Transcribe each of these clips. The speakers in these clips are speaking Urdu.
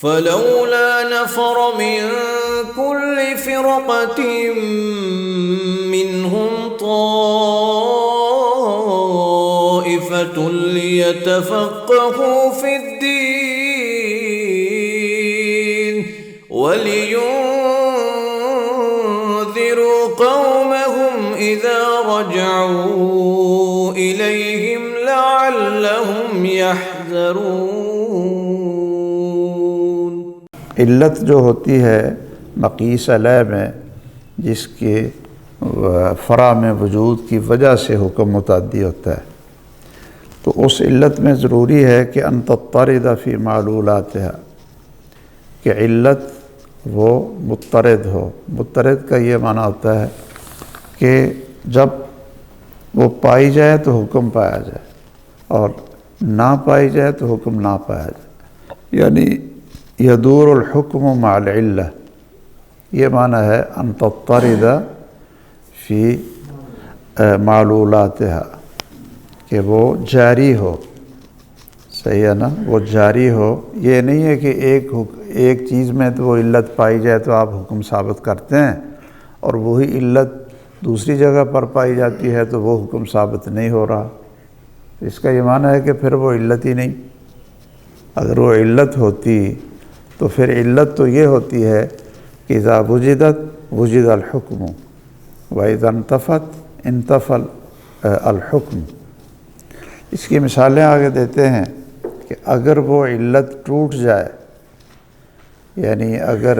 فلولا نفر من كل فرقة منهم طائفة ليتفقهوا في الدين ولينذروا قومهم إذا رجعوا إليهم لعلهم يحذرون۔ علت جو ہوتی ہے مقیس علیہ میں، جس کے فرع میں وجود کی وجہ سے حکم متعدی ہوتا ہے، تو اس علت میں ضروری ہے کہ ان تضطرد فی معلولاتها، کہ علت وہ مضطرد ہو۔ مضطرد کا یہ معنی ہوتا ہے کہ جب وہ پائی جائے تو حکم پایا جائے، اور نہ پائی جائے تو حکم نہ پایا جائے، یعنی یدور الحکم مع العلہ، یہ معنی ہے ان تضطرد فی معلولاتها، کہ وہ جاری ہو۔ صحیح ہے نا، وہ جاری ہو۔ یہ نہیں ہے کہ ایک چیز میں تو وہ علت پائی جائے تو آپ حکم ثابت کرتے ہیں، اور وہی علت دوسری جگہ پر پائی جاتی ہے تو وہ حکم ثابت نہیں ہو رہا۔ اس کا یہ معنی ہے کہ پھر وہ علت ہی نہیں۔ اگر وہ علت ہوتی تو پھر علت تو یہ ہوتی ہے کہ اذا وجدت وجد الحکم واذا انتفت انتفى الحکم۔ اس کی مثالیں آگے دیتے ہیں کہ اگر وہ علت ٹوٹ جائے، یعنی اگر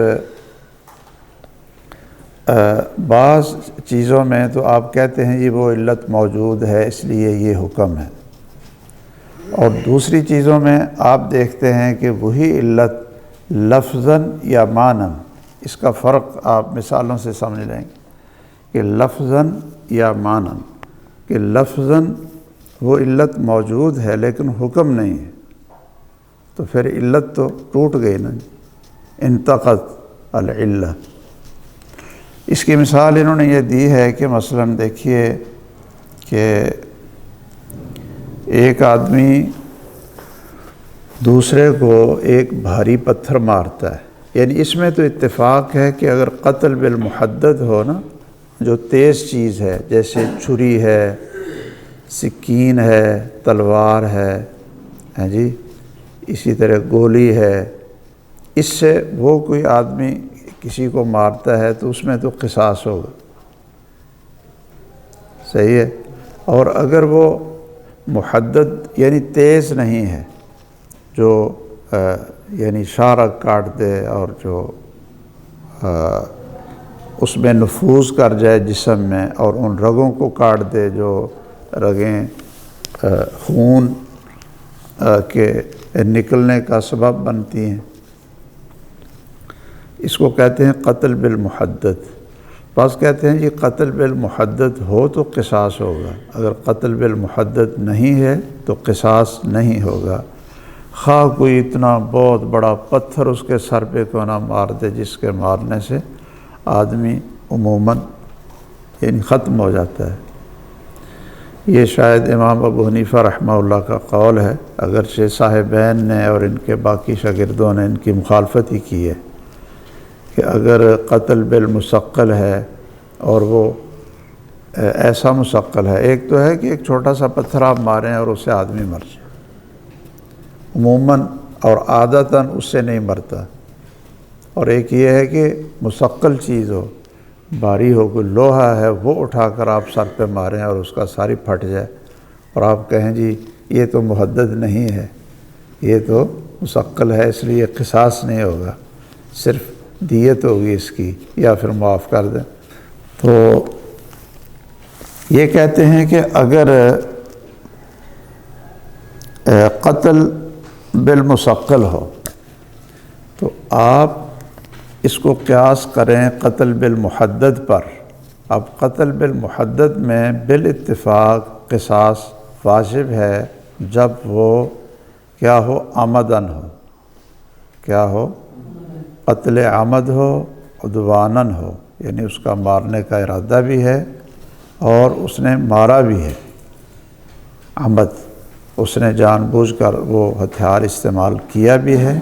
بعض چیزوں میں تو آپ کہتے ہیں یہ وہ علت موجود ہے اس لیے یہ حکم ہے، اور دوسری چیزوں میں آپ دیکھتے ہیں کہ وہی علت لفظاً یا معناً، اس کا فرق آپ مثالوں سے سمجھ لیں گے کہ لفظاً یا معناً، کہ لفظاً وہ علت موجود ہے لیکن حکم نہیں ہے، تو پھر علت تو ٹوٹ گئی نا، انتقض العلہ۔ اس کی مثال انہوں نے یہ دی ہے کہ مثلاً دیکھیے کہ ایک آدمی دوسرے کو ایک بھاری پتھر مارتا ہے، یعنی اس میں تو اتفاق ہے کہ اگر قتل بالمحدد ہو نا، جو تیز چیز ہے جیسے چھری ہے، سکین ہے، تلوار ہے، جی اسی طرح گولی ہے، اس سے وہ کوئی آدمی کسی کو مارتا ہے تو اس میں تو قصاص ہوگا۔ صحیح ہے۔ اور اگر وہ محدد یعنی تیز نہیں ہے، جو یعنی شارہ کاٹ دے اور جو اس میں نفوذ کر جائے جسم میں، اور ان رگوں کو کاٹ دے جو رگیں خون کے نکلنے کا سبب بنتی ہیں، اس کو کہتے ہیں قتل بالمحدد۔ بعض کہتے ہیں یہ قتل بالمحدد ہو تو قصاص ہوگا، اگر قتل بالمحدد نہیں ہے تو قصاص نہیں ہوگا، خواہ کوئی اتنا بہت بڑا پتھر اس کے سر پہ کیوں نہ مار دے، جس کے مارنے سے آدمی عموماً یعنی ختم ہو جاتا ہے۔ یہ شاید امام ابو حنیفہ رحمہ اللہ کا قول ہے، اگرچہ صاحبین نے اور ان کے باقی شاگردوں نے ان کی مخالفت ہی کی ہے، کہ اگر قتل بالمثقل ہے اور وہ ایسا مثقل ہے، ایک تو ہے کہ ایک چھوٹا سا پتھر آپ ماریں اور اس سے آدمی مر جائے عموماً اور عادتاً اس سے نہیں مرتا، اور ایک یہ ہے کہ مثقل چیز ہو، بھاری ہو، کوئی لوہا ہے وہ اٹھا کر آپ سر پہ ماریں اور اس کا ساری پھٹ جائے، اور آپ کہیں جی یہ تو محدد نہیں ہے، یہ تو مثقل ہے اس لیے قصاص نہیں ہوگا، صرف دیت ہوگی اس کی، یا پھر معاف کر دیں۔ تو یہ کہتے ہیں کہ اگر قتل بالمثقل ہو تو آپ اس کو قیاس کریں قتل بالمحدد پر۔ اب قتل بالمحدد میں بالاتفاق قصاص واجب ہے جب وہ کیا ہو، عمدن ہو، کیا ہو، قتل عمد ہو، عدواناً ہو، یعنی اس کا مارنے کا ارادہ بھی ہے اور اس نے مارا بھی ہے، عمد، اس نے جان بوجھ کر وہ ہتھیار استعمال کیا بھی ہے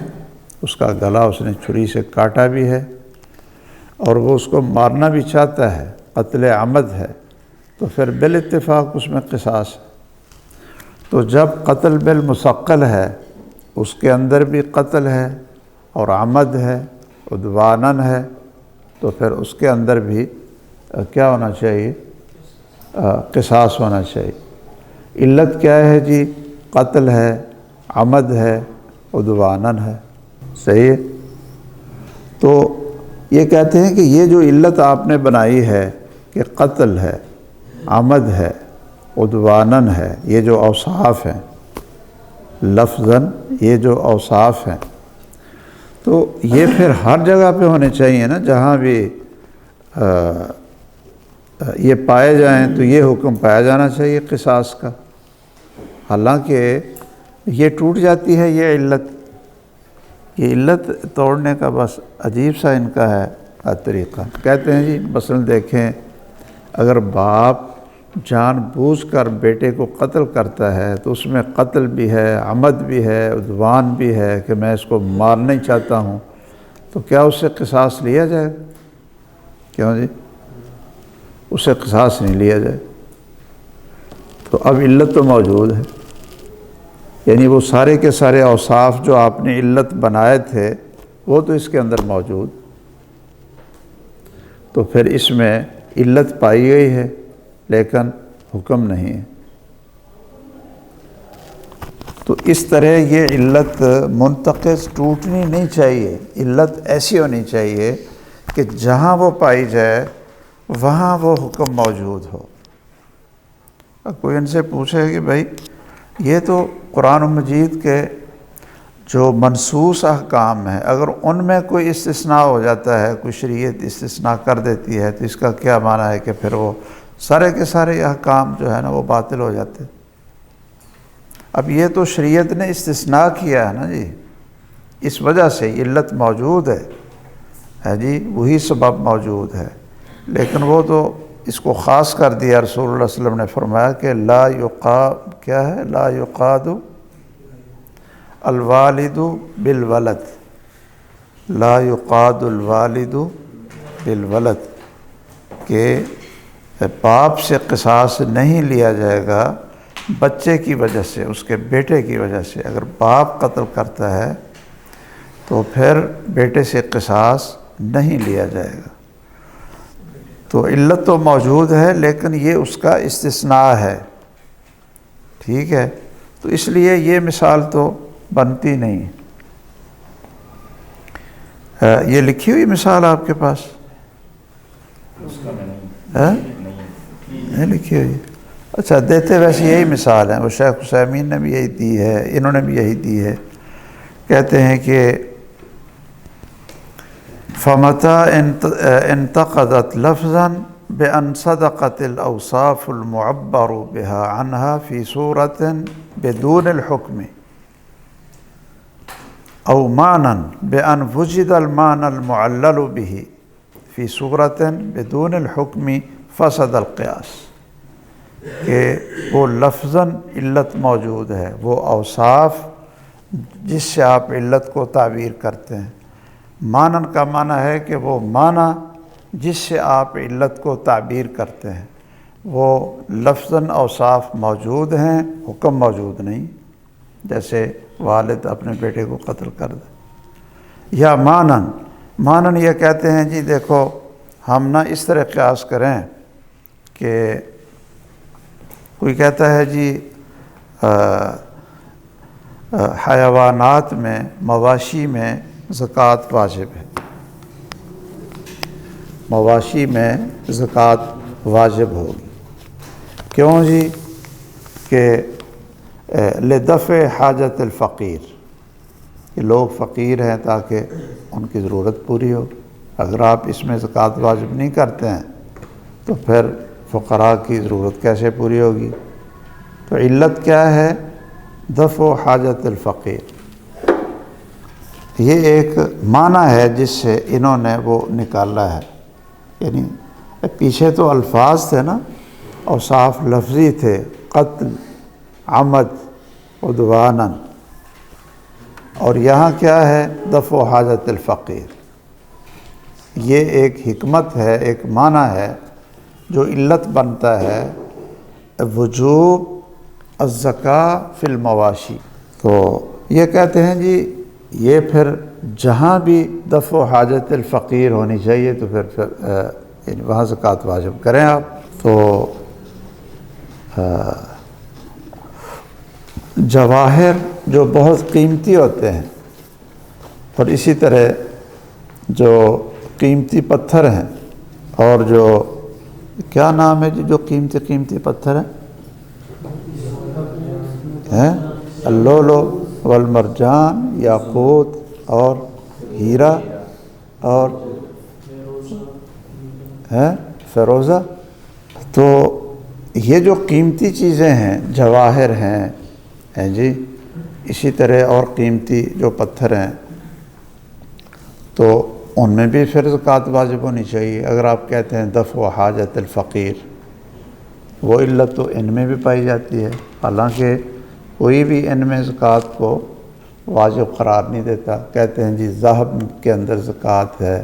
اس کا گلا اس نے چھری سے کاٹا بھی ہے اور وہ اس کو مارنا بھی چاہتا ہے، قتل عمد ہے، تو پھر بالاتفاق اس میں قصاص ہے۔ تو جب قتل بالمثقل ہے، اس کے اندر بھی قتل ہے اور عمد ہے، عدواناً ہے، تو پھر اس کے اندر بھی کیا ہونا چاہیے؟ قصاص ہونا چاہیے۔ علت کیا ہے جی؟ قتل ہے، عمد ہے، عدواناً ہے، صحیح ہے؟ تو یہ کہتے ہیں کہ یہ جو علت آپ نے بنائی ہے کہ قتل ہے، عمد ہے، عدواناً ہے، یہ جو اوصاف ہیں لفظاً، یہ جو اوصاف ہیں، تو یہ پھر ہر جگہ پہ ہونے چاہیے نا، جہاں بھی یہ پائے جائیں تو یہ حکم پایا جانا چاہیے قصاص کا۔ حالانکہ یہ ٹوٹ جاتی ہے یہ علت توڑنے کا بس عجیب سا ان کا ہے طریقہ۔ کہتے ہیں جی مثلاً دیکھیں، اگر باپ جان بوجھ کر بیٹے کو قتل کرتا ہے تو اس میں قتل بھی ہے، عمد بھی ہے، عدوان بھی ہے کہ میں اس کو مارنا ہی چاہتا ہوں، تو کیا اس سے قصاص لیا جائے؟ کیوں جی؟ اس سے قصاص نہیں لیا جائے۔ تو اب علت تو موجود ہے، یعنی وہ سارے کے سارے اوصاف جو آپ نے علت بنائے تھے وہ تو اس کے اندر موجود، تو پھر اس میں علت پائی گئی ہے لیکن حکم نہیں ہے۔ تو اس طرح یہ علت منتقض ٹوٹنی نہیں چاہیے، علت ایسی ہونی چاہیے کہ جہاں وہ پائی جائے وہاں وہ حکم موجود ہو۔ اب کوئی ان سے پوچھے کہ بھائی یہ تو قرآن مجید کے جو منصوص احکام ہیں، اگر ان میں کوئی استثناء ہو جاتا ہے، کوئی شریعت استثناء کر دیتی ہے، تو اس کا کیا معنی ہے کہ پھر وہ سارے کے سارے احکام جو ہے نا وہ باطل ہو جاتے؟ اب یہ تو شریعت نے استثناء کیا ہے نا جی، اس وجہ سے علت موجود ہے جی، وہی سبب موجود ہے، لیکن وہ تو اس کو خاص کر دیا۔ رسول اللہ صلی اللہ علیہ وسلم نے فرمایا کہ لا یقاد الوالد بالولد، لا یقاد الوالد بالولد، کہ باپ سے قصاص نہیں لیا جائے گا بچے کی وجہ سے، اس کے بیٹے کی وجہ سے۔ اگر باپ قتل کرتا ہے تو پھر بیٹے سے قصاص نہیں لیا جائے گا۔ تو علت تو موجود ہے لیکن یہ اس کا استثناء ہے، ٹھیک ہے؟ تو اس لیے یہ مثال تو بنتی نہیں۔ یہ لکھی ہوئی مثال آپ کے پاس نہیں لکھی ہوئی؟ اچھا، دیتے ویسے یہی مثال ہیں، وہ شیخ عثیمین نے بھی یہی دی ہے، انہوں نے بھی یہی دی ہے۔ کہتے ہیں کہ فَمَتَى انتقدت لفظا بأن صدقت الأوصاف المعبر بها عنها في صورة بدون الحكم أو معنى بأن وجد المعنى المعلل به في صورة بدون الحكم فسد القياس، کہ وہ لفظاً علت موجود ہے، وہ اوصاف جس سے آپ علت کو تعبیر کرتے ہیں، معنن کا معنی ہے کہ وہ معنی جس سے آپ علت کو تعبیر کرتے ہیں، وہ لفظاً اوصاف موجود ہیں، حکم موجود نہیں، جیسے والد اپنے بیٹے کو قتل کر دے۔ یا معنن یہ کہتے ہیں جی دیکھو ہم نہ اس طرح قیاس کریں کہ کوئی کہتا ہے جی حیوانات میں، مواشی میں زکوٰۃ واجب ہے، مواشی میں زکوٰۃ واجب ہوگی، کیوں جی؟ کہ لدفع حاجت الفقیر، کہ لوگ فقیر ہیں تاکہ ان کی ضرورت پوری ہو۔ اگر آپ اس میں زکوٰۃ واجب نہیں کرتے ہیں تو پھر فقراء کی ضرورت کیسے پوری ہوگی؟ تو علت کیا ہے؟ دفع حاجت الفقیر۔ یہ ایک معنی ہے جس سے انہوں نے وہ نکالا ہے، یعنی پیچھے تو الفاظ تھے نا، اوصاف لفظی تھے، قتل، عمد، عدواناً، اور یہاں کیا ہے؟ دفع حاجت الفقیر. یہ ایک حکمت ہے، ایک معنی ہے جو علت بنتا ہے وجوب الزکاة فی المواشی. تو یہ کہتے ہیں جی یہ پھر جہاں بھی دفع حاجت الفقیر ہونی چاہیے تو پھر یعنی وہاں زکوٰۃ واجب کریں آپ. تو جواہر جو بہت قیمتی ہوتے ہیں اور اسی طرح جو قیمتی پتھر ہیں، اور جو کیا نام ہے جی جو قیمتی پتھر ہیں؟ اللؤلؤ والمرجان، یاقوت اور ہیرا اور فیروزہ. تو یہ جو قیمتی چیزیں ہیں، جواہر ہیں جی، اسی طرح اور قیمتی جو پتھر ہیں، تو ان میں بھی پھر زکوٰۃ واجب ہونی چاہیے. اگر آپ کہتے ہیں دفع حاجت الفقیر، وہ علت تو ان میں بھی پائی جاتی ہے، حالانکہ کوئی بھی ان میں زکوٰۃ کو واجب قرار نہیں دیتا. کہتے ہیں جی ذہب کے اندر زکوٰۃ ہے،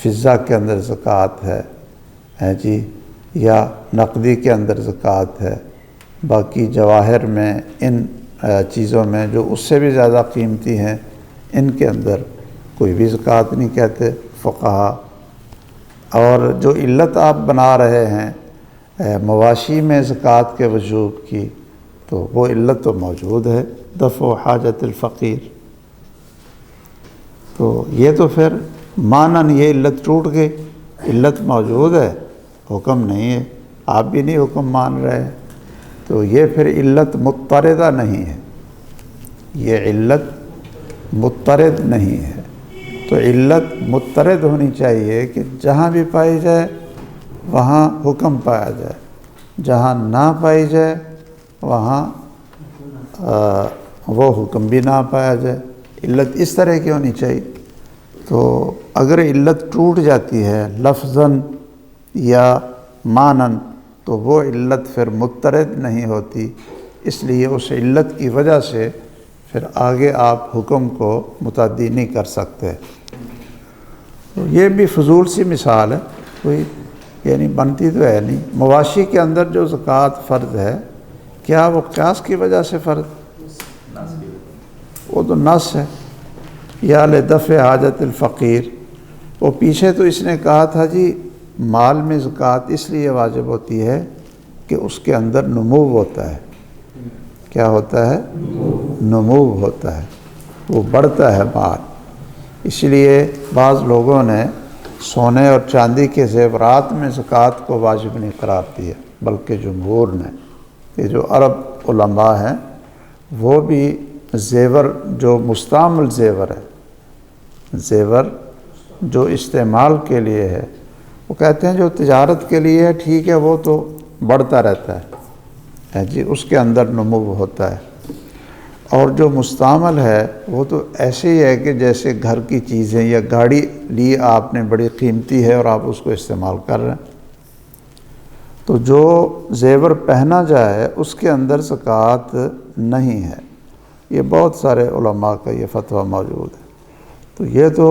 فضہ کے اندر زکوٰۃ ہے جی، یا نقدی کے اندر زکوٰۃ ہے. باقی جواہر میں، ان چیزوں میں جو اس سے بھی زیادہ قیمتی ہیں، ان کے اندر کوئی بھی زکوٰۃ نہیں کہتے فقہا. اور جو علت آپ بنا رہے ہیں مواشی میں زکوٰۃ کے وجوب کی، تو وہ علت تو موجود ہے، دفع حاجت الفقیر. تو یہ تو پھر مانن یہ علت ٹوٹ گئی، علت موجود ہے، حکم نہیں ہے، آپ بھی نہیں حکم مان رہے، تو یہ پھر علت مضطردہ نہیں ہے، یہ علت مضطرد نہیں ہے. تو علت مضطرد ہونی چاہیے کہ جہاں بھی پائی جائے وہاں حکم پایا جائے، جہاں نہ پائی جائے وہاں وہ حکم بھی نہ پایا جائے. علت اس طرح کی ہونی چاہیے. تو اگر علت ٹوٹ جاتی ہے لفظاً یا معناً تو وہ علت پھر مضطرد نہیں ہوتی، اس لیے اس علت کی وجہ سے پھر آگے آپ حکم کو متعدی نہیں کر سکتے. تو یہ بھی فضول سی مثال ہے، کوئی یعنی بنتی تو ہے نہیں. مواشی کے اندر جو زکوٰۃ فرض ہے، کیا وہ قیاس کی وجہ سے فرض؟ وہ تو نص ہے، یا لدفع حاجت الفقیر. وہ پیچھے تو اس نے کہا تھا جی مال میں زکوٰۃ اس لیے واجب ہوتی ہے کہ اس کے اندر نمو ہوتا ہے. کیا ہوتا ہے؟ نمو ہوتا ہے، وہ بڑھتا ہے مال. اس لیے بعض لوگوں نے سونے اور چاندی کے زیورات میں زکوٰۃ کو واجب نہیں قرار دیا، بلکہ جمہور نے، کہ جو عرب علماء ہیں وہ بھی زیور جو مستعمل زیور ہے، زیور جو استعمال کے لیے ہے، وہ کہتے ہیں جو تجارت کے لیے ہے ٹھیک ہے، وہ تو بڑھتا رہتا ہے جی، اس کے اندر نمو ہوتا ہے. اور جو مستعمل ہے وہ تو ایسے ہی ہے کہ جیسے گھر کی چیزیں یا گاڑی لی آپ نے بڑی قیمتی ہے اور آپ اس کو استعمال کر رہے ہیں، تو جو زیور پہنا جائے اس کے اندر زکوٰۃ نہیں ہے. یہ بہت سارے علماء کا یہ فتویٰ موجود ہے. تو یہ تو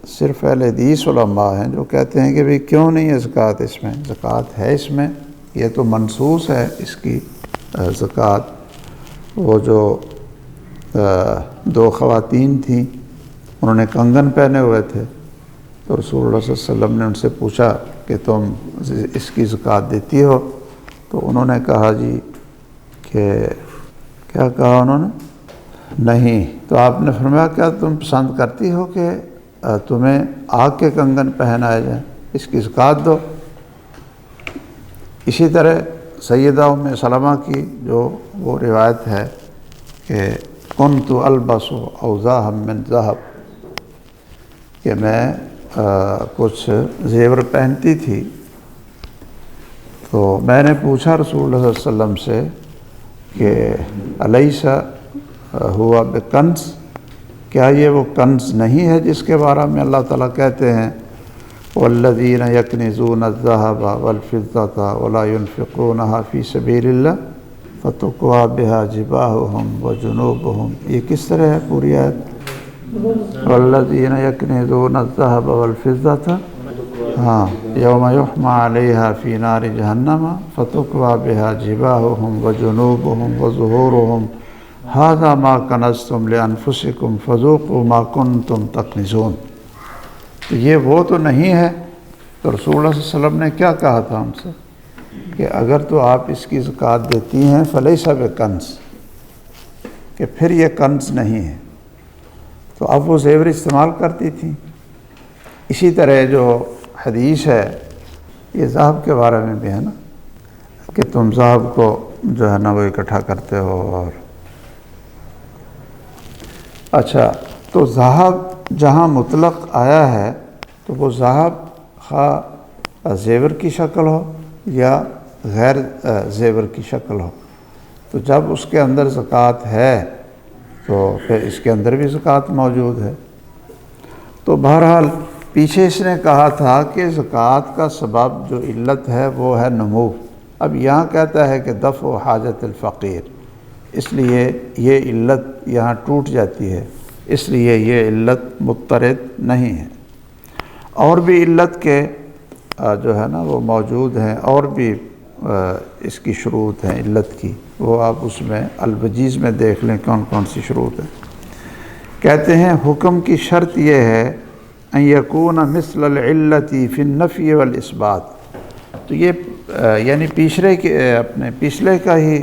صرف اہل حدیث علماء ہیں جو کہتے ہیں کہ بھئی کیوں نہیں ہے زکوٰۃ اس میں؟ زکوٰۃ ہے اس میں، یہ تو منصوص ہے اس کی زکوٰۃ. وہ جو دو خواتین تھیں، انہوں نے کنگن پہنے ہوئے تھے، تو رسول اللہ صلی اللہ علیہ وسلم نے ان سے پوچھا کہ تم اس کی زکوٰۃ دیتی ہو؟ تو انہوں نے کہا جی کہ کیا کہا انہوں نے؟ نہیں. تو آپ نے فرمایا کیا تم پسند کرتی ہو کہ تمہیں آگ کے کنگن پہنائے جائیں؟ اس کی زکوٰۃ دو. اسی طرح سیدہ ام سلمہ کی جو وہ روایت ہے کہ کنت البس اوضاحا من ذہب، کہ میں کچھ زیور پہنتی تھی، تو میں نے پوچھا رسول اللہ صلی اللہ علیہ وسلم سے کہ الیس ہوا بکنز، کیا یہ وہ کنز نہیں ہے جس کے بارے میں اللہ تعالیٰ کہتے ہیں والذین یکنزون الذہب والفضة ولا ينفقونها فی سبیل اللہ فتقوی بها جباہہم وجنوبہم. یہ کس طرح ہے پوری آیت؟ والذین یکنزون الذهب والفضة ہاں یوم یحمى علیہا فی نار جہنم فتکوی بہا جباہہم وجنوبہم وظہورہم ھذا ما کنزتم لانفسکم فذوقوا ما کنتم تکنزون۔ تو یہ وہ تو نہیں ہے، تو رسول اللہ صلی اللہ علیہ وسلم نے کیا کہا تھا ہم سے کہ اگر تو آپ اس کی زکوٰۃ دیتی ہیں فلیس بکنز، کہ پھر یہ کنز نہیں ہے۔ تو اب وہ زیور استعمال کرتی تھیں۔ اسی طرح جو حدیث ہے یہ ذہب کے بارے میں بھی ہے نا، کہ تم ذہب کو جو ہے نا وہ اکٹھا کرتے ہو۔ اور اچھا، تو ذہب جہاں مطلق آیا ہے تو وہ ذہب خواہ زیور کی شکل ہو یا غیر زیور کی شکل ہو، تو جب اس کے اندر زکوٰۃ ہے تو پھر اس کے اندر بھی زکوٰۃ موجود ہے۔ تو بہرحال پیچھے اس نے کہا تھا کہ زکوٰۃ کا سبب جو علت ہے وہ ہے نمو، اب یہاں کہتا ہے کہ دفع حاجت الفقیر، اس لیے یہ علت یہاں ٹوٹ جاتی ہے، اس لیے یہ علت مضطرد نہیں ہے۔ اور بھی علت کے جو ہے نا وہ موجود ہیں، اور بھی اس کی شروط ہیں علت کی، وہ آپ اس میں الوجیز میں دیکھ لیں کون کون سی شروط ہیں۔ کہتے ہیں حکم کی شرط یہ ہے ان یکون مثل العلت فی النفی والاثبات، تو یہ یعنی پچھلے کا ہی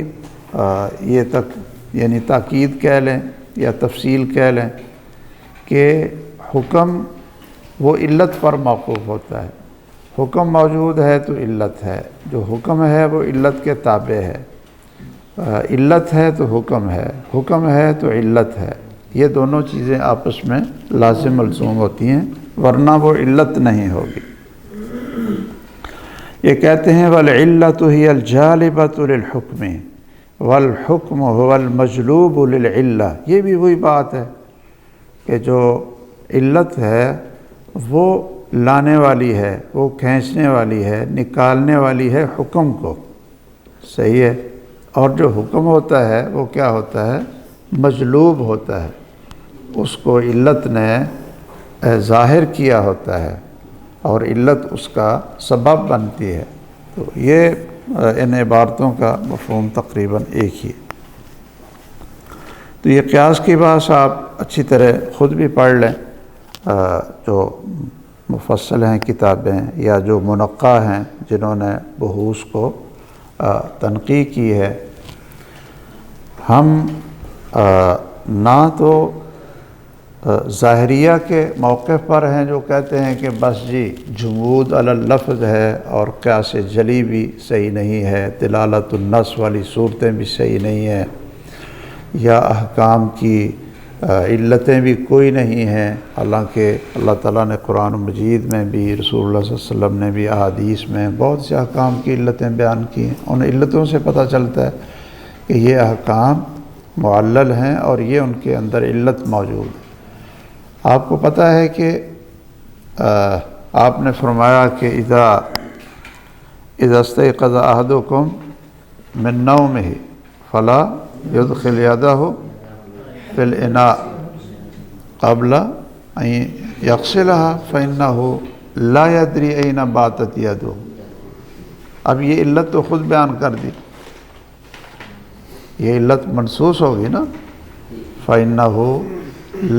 یہ یعنی تاکید کہہ لیں یا تفصیل کہہ لیں کہ حکم وہ علت پر موقوف ہوتا ہے۔ حکم موجود ہے تو علت ہے، جو حکم ہے وہ علت کے تابع ہے، علت ہے تو حکم ہے، حکم ہے تو علت ہے، یہ دونوں چیزیں آپس میں لازم ملزوم ہوتی ہیں، ورنہ وہ علت نہیں ہوگی۔ یہ کہتے ہیں والعلت ہی الجالبۃ للحکم والحکم هو المجلوب للعلہ، یہ بھی وہی بات ہے کہ جو علت ہے وہ لانے والی ہے، وہ کھینچنے والی ہے، نکالنے والی ہے حکم کو، صحیح ہے، اور جو حکم ہوتا ہے وہ کیا ہوتا ہے؟ مجلوب ہوتا ہے، اس کو علت نے ظاہر کیا ہوتا ہے اور علت اس کا سبب بنتی ہے۔ تو یہ ان عبارتوں کا مفہوم تقریباً ایک ہی ہے۔ تو یہ قیاس کی بات آپ اچھی طرح خود بھی پڑھ لیں، جو مفصل ہیں کتابیں یا جو منقع ہیں جنہوں نے بحوث کو تنقیح کی ہے۔ ہم نہ تو ظاہریہ کے موقف پر ہیں جو کہتے ہیں کہ بس جی جمود علی اللفظ ہے اور قیاس جلی بھی صحیح نہیں ہے، دلالت النص والی صورتیں بھی صحیح نہیں ہیں، یا احکام کی علتیں بھی کوئی نہیں ہیں، حالانکہ اللہ تعالیٰ نے قرآن مجید میں بھی، رسول اللہ صلی اللہ علیہ وسلم نے بھی احادیث میں بہت سے احکام کی علتیں بیان کی ہیں۔ ان علتوں سے پتہ چلتا ہے کہ یہ احکام معلل ہیں اور یہ ان کے اندر علت موجود ہے۔ آپ کو پتہ ہے کہ آپ نے فرمایا کہ اذا استيقظ احدكم من نومه فلا يدخل يده في الاناء قبل ان يغسلها فانه لا يدري اين باتت يده۔ اب یہ علت تو خود بیان کر دی، یہ علت منصوص ہوگی نا، فانه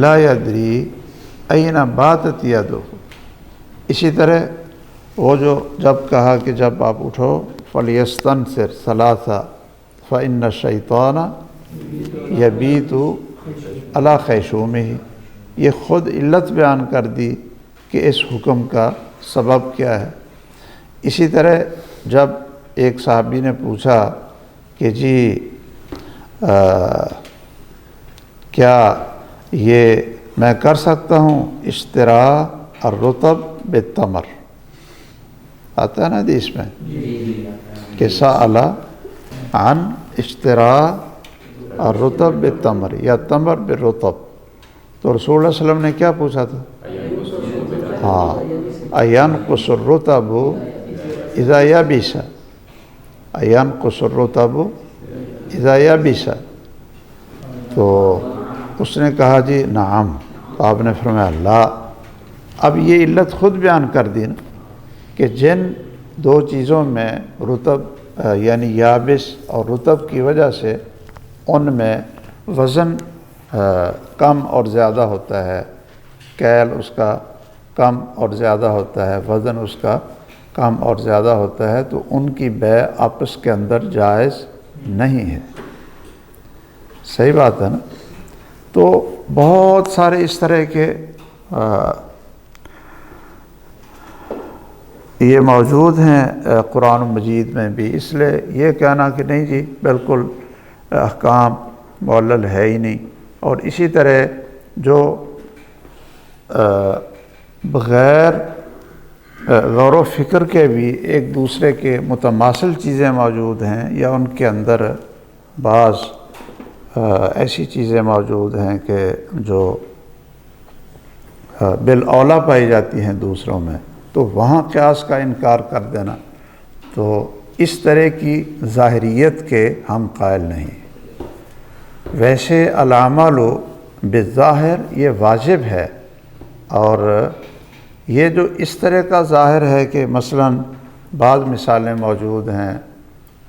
لا يدري اين باتت يده۔ اسی طرح وہ جو جب کہا کہ جب آپ اٹھو فَلْيَسْتَنْصِرْ ثَلَاثًا فَإِنَّ الشَّيْطَانَ يَبِيتُ عَلَى خَيْشُومِهِ، یہ خود علت بیان کر دی کہ اس حکم کا سبب کیا ہے۔ اسی طرح جب ایک صحابی نے پوچھا کہ جی کیا یہ میں کر سکتا ہوں اشتراء الرطب بالتمر، آتا ہے نا حدیث میں کہ سأل عن اشتراء الرطب بالتمر یا تمر بالرطب، تو رسول اللہ صلی اللہ علیہ وسلم نے کیا پوچھا تھا؟ اینقص الرطب اذا یبس، اینقص الرطب اذا یبس، تو اس نے کہا جی نعم، تو آپ نے فرمایا لا. اب یہ علت خود بیان کر دی نا کہ جن دو چیزوں میں رطب یعنی یابس اور رطب کی وجہ سے ان میں وزن کم اور زیادہ ہوتا ہے، کیل اس کا کم اور زیادہ ہوتا ہے، وزن اس کا کم اور زیادہ ہوتا ہے، تو ان کی بیع آپس کے اندر جائز نہیں ہے. صحیح بات ہے نا. تو بہت سارے اس طرح کے یہ موجود ہیں قرآن مجید میں بھی. اس لیے یہ کہنا کہ نہیں جی بالکل احکام معلل ہے ہی نہیں. اور اسی طرح جو بغیر غور و فکر کے بھی ایک دوسرے کے متماثل چیزیں موجود ہیں، یا ان کے اندر بعض ایسی چیزیں موجود ہیں کہ جو بالاولیٰ پائی جاتی ہیں دوسروں میں، تو وہاں قیاس کا انکار کر دینا، تو اس طرح کی ظاہریت کے ہم قائل نہیں. ویسے العمل بالظاہر یہ واجب ہے، اور یہ جو اس طرح کا ظاہر ہے کہ مثلاً بعض مثالیں موجود ہیں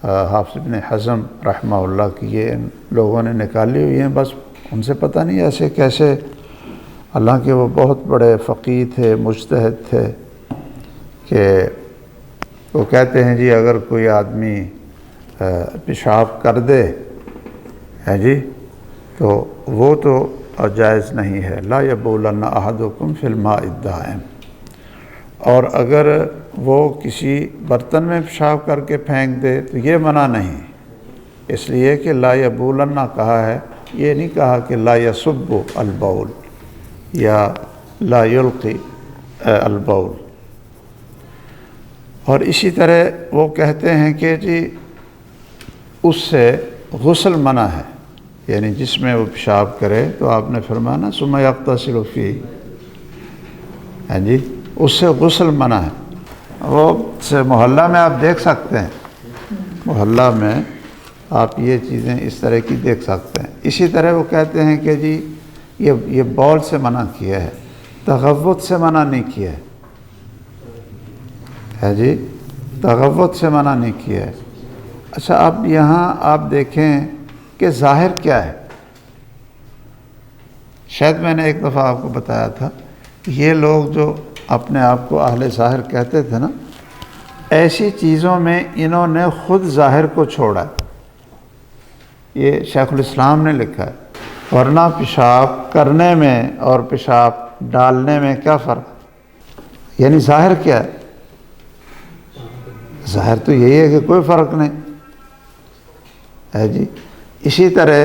حافظ ابن حزم رحمہ اللہ کی، یہ ان لوگوں نے نکالی ہوئی ہیں، بس ان سے پتہ نہیں ایسے کیسے، حالانکہ وہ بہت بڑے فقیہ تھے، مجتہد تھے، کہ وہ کہتے ہیں جی اگر کوئی آدمی پیشاب کر دے ہے جی تو وہ تو جائز نہیں ہے. لا یبولن احدکم فی الماء الدائم. اور اگر وہ کسی برتن میں پیشاب کر کے پھینک دے تو یہ منع نہیں، اس لیے کہ لا یبولن کہا ہے، یہ نہیں کہا کہ لا یسب البول یا لا یلقی البول. اور اسی طرح وہ کہتے ہیں کہ جی اس سے غسل منع ہے، یعنی جس میں وہ پیشاب کرے تو آپ نے فرمایا نا ثم یغتسل فیہ، ہاں جی اس سے غسل منع ہے. وہ محلہ میں آپ دیکھ سکتے ہیں، محلہ میں آپ یہ چیزیں اس طرح کی دیکھ سکتے ہیں. اسی طرح وہ کہتے ہیں کہ جی یہ بول سے منع کیا ہے، تغوط سے منع نہیں کیا ہے جی، تغوط سے منع نہیں کیا ہے. اچھا اب یہاں آپ دیکھیں کہ ظاہر کیا ہے. شاید میں نے ایک دفعہ آپ کو بتایا تھا، یہ لوگ جو اپنے آپ کو اہل ظاہر کہتے تھے نا، ایسی چیزوں میں انہوں نے خود ظاہر کو چھوڑا. یہ شیخ الاسلام نے لکھا ہے. ورنہ پیشاب کرنے میں اور پیشاب ڈالنے میں کیا فرق؟ یعنی ظاہر کیا ہے؟ ظاہر تو یہی ہے کہ کوئی فرق نہیں ہے جی. اسی طرح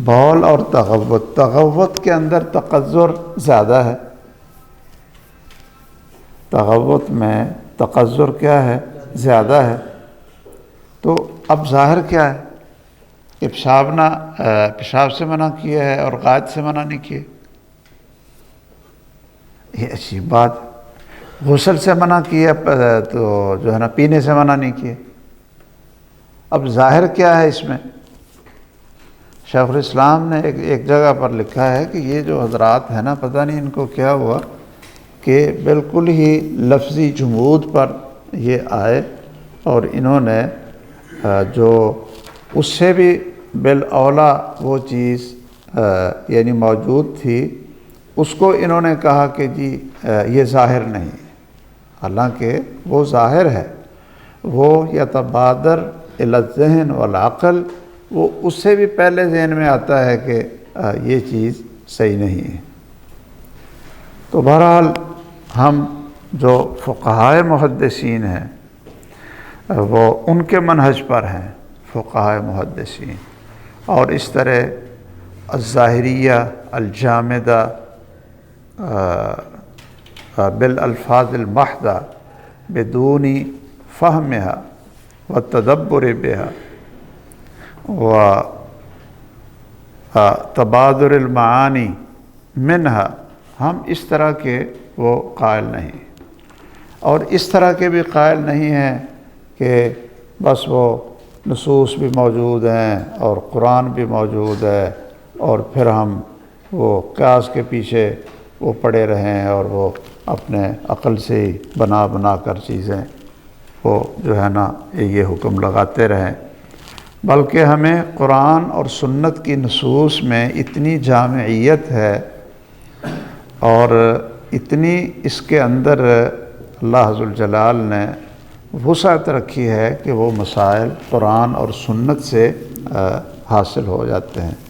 بول اور تغوط، تغوط کے اندر تقذر زیادہ ہے، تغوط میں تقذر کیا ہے؟ زیادہ ہے. تو اب ظاہر کیا ہے کہ پیشاب سے منع کیا ہے اور غائط سے منع نہیں کیا. یہ اچھی بات. غسل سے منع کیا تو جو ہے نا پینے سے منع نہیں کیا. اب ظاہر کیا ہے اس میں؟ شیخ الاسلام نے ایک جگہ پر لکھا ہے کہ یہ جو حضرات ہیں نا، پتہ نہیں ان کو کیا ہوا کہ بالکل ہی لفظی جمود پر یہ آئے، اور انہوں نے جو اس سے بھی بالاولیٰ وہ چیز یعنی موجود تھی، اس کو انہوں نے کہا کہ جی یہ ظاہر نہیں، حالانکہ وہ ظاہر ہے. وہ یتبادر الی الذہن والعقل، وہ اس سے بھی پہلے ذہن میں آتا ہے کہ یہ چیز صحیح نہیں ہے. تو بہرحال ہم جو فقہائے محدثین ہیں وہ ان کے منہج پر ہیں، فقہائے محدثین. اور اس طرح الظاہریہ الجامدہ بالالفاظ المحضہ بدون فہمها والتدبر بها وتبادر المعانی منها، ہم اس طرح کے وہ قائل نہیں. اور اس طرح کے بھی قائل نہیں ہیں کہ بس وہ نصوص بھی موجود ہیں اور قرآن بھی موجود ہے اور پھر ہم وہ قیاس کے پیچھے وہ پڑے رہیں اور وہ اپنے عقل سے ہی بنا کر چیزیں وہ جو ہے نا یہ حکم لگاتے رہیں، بلکہ ہمیں قرآن اور سنت کی نصوص میں اتنی جامعیت ہے اور اتنی اس کے اندر اللہ ذوالجلال نے وسعت رکھی ہے کہ وہ مسائل قرآن اور سنت سے حاصل ہو جاتے ہیں۔